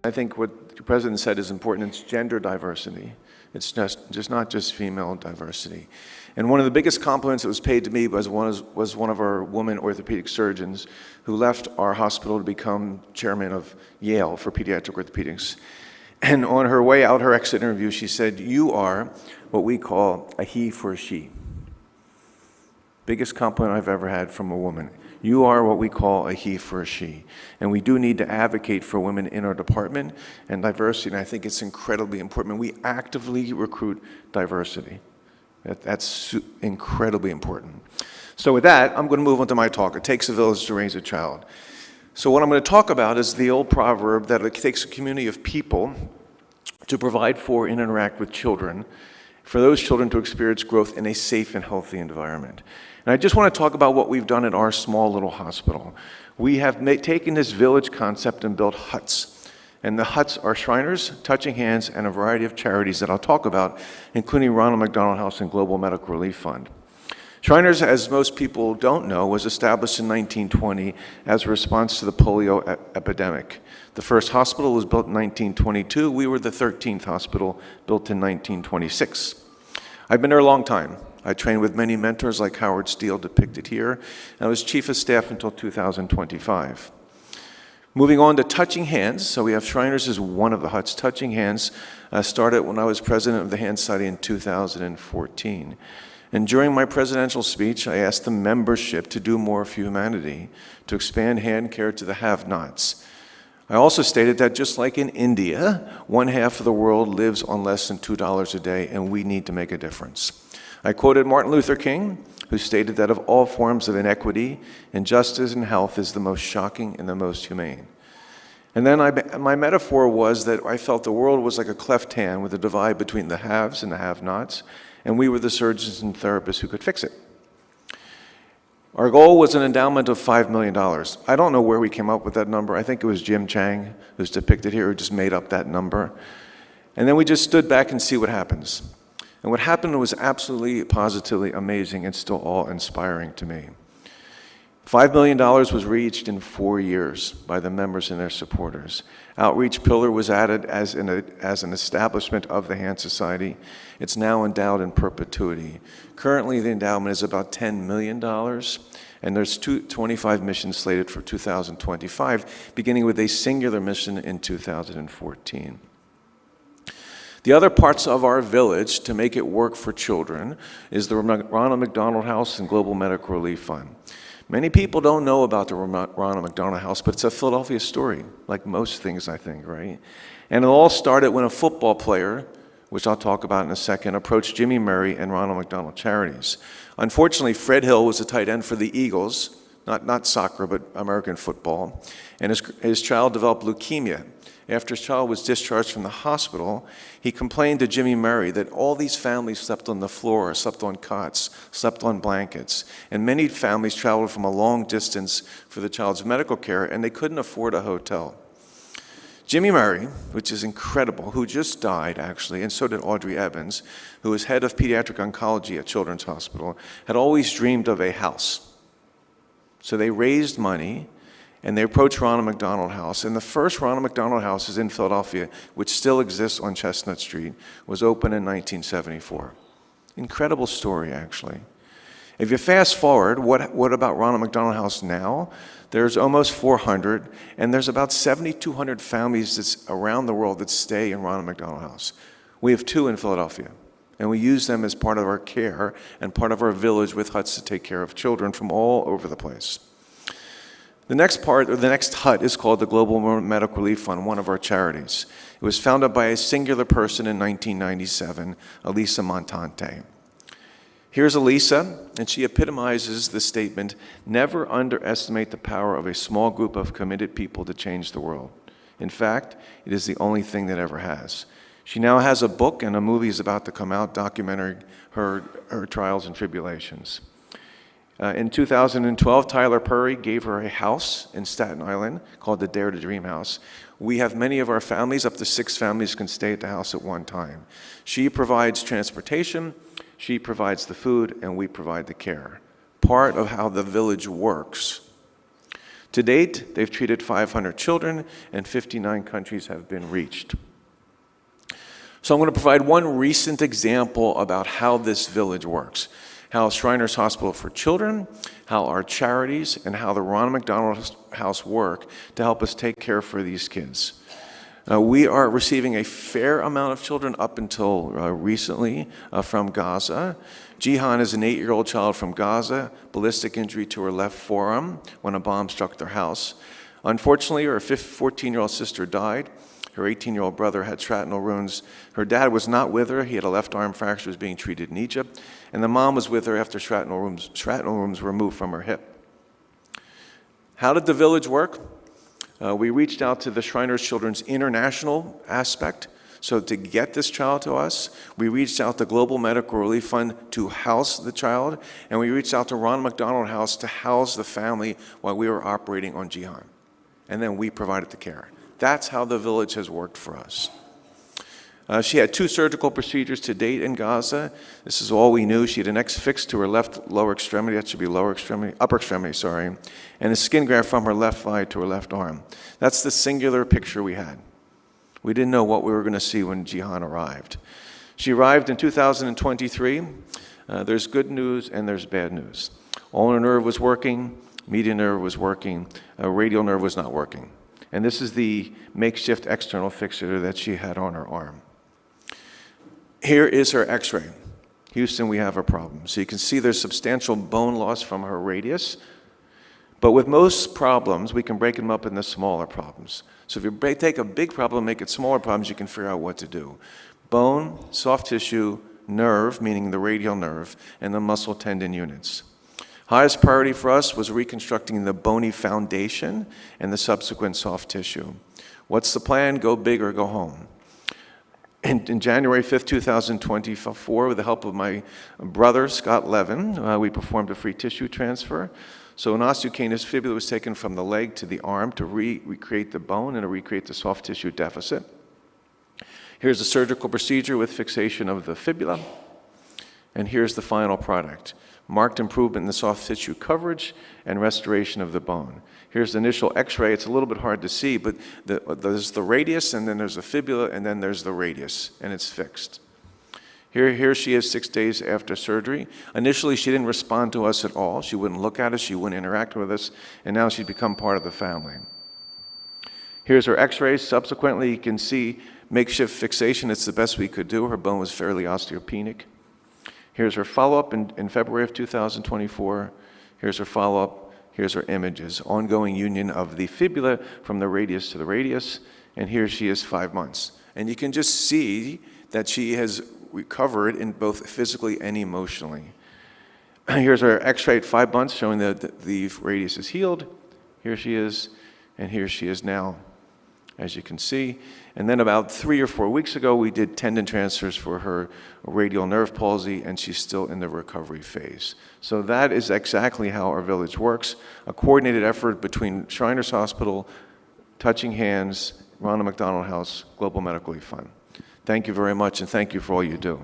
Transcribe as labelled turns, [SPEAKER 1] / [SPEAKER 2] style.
[SPEAKER 1] I think what the President said is important. It's gender diversity. It's just not just female diversity. And one of the biggest compliments that was paid to me was one of our woman orthopedic surgeons who left our hospital to become chairman of Yale for pediatric orthopedics. And on her way out, her exit interview, she said, "You are what we call a he for a she." Biggest compliment I've ever had from a woman. You are what we call a he for a she. And we do need to advocate for women in our department and diversity, and I think it's incredibly important. We actively recruit diversity. That's incredibly important. So with that, I'm going to move on to my talk. It takes a village to raise a child. So what I'm going to talk about is the old proverb that it takes a community of people to provide for and interact with children, for those children to experience growth in a safe and healthy environment. And I just want to talk about what we've done at our small little hospital. We have taken this village concept and built huts. And the huts are Shriners, Touching Hands, and a variety of charities that I'll talk about, including Ronald McDonald House and Global Medical Relief Fund. Shriners, as most people don't know, was established in 1920 as a response to the polio epidemic. The first hospital was built in 1922. We were the 13th hospital, built in 1926. I've been there a long time. I trained with many mentors like Howard Steele, depicted here, and I was chief of staff until 2025. Moving on to Touching Hands, so we have Shriners as one of the huts. Touching Hands started when I was president of the Hand Society in 2014. And during my presidential speech, I asked the membership to do more for humanity, to expand hand care to the have-nots. I also stated that just like in India, 1/2 of the world lives on less than $2 a day, and we need to make a difference. I quoted Martin Luther King, who stated that of all forms of inequity, injustice in health is the most shocking and the most humane. And then my metaphor was that I felt the world was like a cleft hand with a divide between the haves and the have-nots, and we were the surgeons and therapists who could fix it. Our goal was an endowment of $5 million. I don't know where we came up with that number. I think it was Jim Chang, who's depicted here, who just made up that number. And then we just stood back and see what happens. And what happened was absolutely, positively amazing and still awe-inspiring to me. $5 million was reached in 4 years by the members and their supporters. Outreach Pillar was added as an establishment of the Hand Society. It's now endowed in perpetuity. Currently, the endowment is about $10 million, and there's 25 missions slated for 2025, beginning with a singular mission in 2014. The other parts of our village to make it work for children is the Ronald McDonald House and Global Medical Relief Fund. Many people don't know about the Ronald McDonald House, but it's a Philadelphia story, like most things, I think, right? And it all started when a football player, which I'll talk about in a second, approached Jimmy Murray and Ronald McDonald Charities. Unfortunately, Fred Hill was a tight end for the Eagles, not soccer, but American football, and his child developed leukemia. After his child was discharged from the hospital, he complained to Jimmy Murray that all these families slept on the floor, slept on cots, slept on blankets, and many families traveled from a long distance for the child's medical care, and they couldn't afford a hotel. Jimmy Murray, which is incredible, who just died actually, and so did Audrey Evans, who was head of pediatric oncology at Children's Hospital, had always dreamed of a house. So they raised money, and they approached Ronald McDonald House. And the first Ronald McDonald House is in Philadelphia, which still exists on Chestnut Street, was opened in 1974. Incredible story, actually. If you fast forward, what about Ronald McDonald House now? There's almost 400, and there's about 7,200 families that's around the world that stay in Ronald McDonald House. We have 2 in Philadelphia, and we use them as part of our care and part of our village with huts to take care of children from all over the place. The next hut is called the Global Medical Relief Fund, one of our charities. It was founded by a singular person in 1997, Elisa Montante. Here's Elisa, and she epitomizes the statement, "Never underestimate the power of a small group of committed people to change the world. In fact, it is the only thing that ever has." She now has a book, and a movie is about to come out documenting her trials and tribulations. In 2012, Tyler Perry gave her a house in Staten Island called the Dare to Dream House. We have many of our families, up to 6 families can stay at the house at one time. She provides transportation, she provides the food, and we provide the care. Part of how the village works. To date, they've treated 500 children, and 59 countries have been reached. So I'm going to provide one recent example about how this village works, how Shriners Hospital for Children, how our charities, and how the Ronald McDonald House work to help us take care for these kids. We are receiving a fair amount of children up until recently from Gaza. Jihan is an 8-year-old child from Gaza, ballistic injury to her left forearm when a bomb struck their house. Unfortunately, her 14-year-old sister died. Her 18-year-old brother had shrapnel wounds. Her dad was not with her. He had a left arm fracture, was being treated in Egypt. And the mom was with her after shrapnel wounds were removed from her hip. How did the village work? We reached out to the Shriners Children's international aspect. So to get this child to us, we reached out to Global Medical Relief Fund to house the child, and we reached out to Ronald McDonald House to house the family while we were operating on Jihan. And then we provided the care. That's how the village has worked for us. She had 2 surgical procedures to date in Gaza. This is all we knew. She had an X fixed to her left lower extremity, that should be upper extremity, sorry, and a skin graft from her left thigh to her left arm. That's the singular picture we had. We didn't know what we were going to see when Jihan arrived. She arrived in 2023. There's good news and there's bad news. Ulnar nerve was working, median nerve was working, radial nerve was not working. And this is the makeshift external fixator that she had on her arm. Here is her x-ray. Houston, we have a problem. So you can see there's substantial bone loss from her radius. But with most problems, we can break them up into smaller problems. So if you take a big problem, make it smaller problems, you can figure out what to do. Bone, soft tissue, nerve, meaning the radial nerve, and the muscle tendon units. Highest priority for us was reconstructing the bony foundation and the subsequent soft tissue. What's the plan? Go big or go home. In January 5th, 2024, with the help of my brother, Scott Levin, we performed a free tissue transfer. So an osteocutaneous fibula was taken from the leg to the arm to recreate the bone and to recreate the soft tissue deficit. Here's a surgical procedure with fixation of the fibula. And here's the final product. Marked improvement in the soft tissue coverage and restoration of the bone. Here's the initial x-ray. It's a little bit hard to see, but there's the radius, and then there's the fibula, and then there's the radius, and it's fixed. Here she is 6 days after surgery. Initially, she didn't respond to us at all. She wouldn't look at us. She wouldn't interact with us, and now she's become part of the family. Here's her x-rays. Subsequently, you can see makeshift fixation. It's the best we could do. Her bone was fairly osteopenic. Here's her follow-up in February of 2024. Here's her follow-up. Here's her images. Ongoing union of the fibula from the radius to the radius. And here she is 5 months. And you can just see that she has recovered in both physically and emotionally. Here's her x-ray at 5 months showing that the radius is healed. Here she is, and here she is now, as you can see. And then about 3 or 4 weeks ago, we did tendon transfers for her radial nerve palsy, and she's still in the recovery phase. So that is exactly how our village works, a coordinated effort between Shriners Hospital, Touching Hands, Ronald McDonald House, Global Medical Relief Fund. Thank you very much, and thank you for all you do.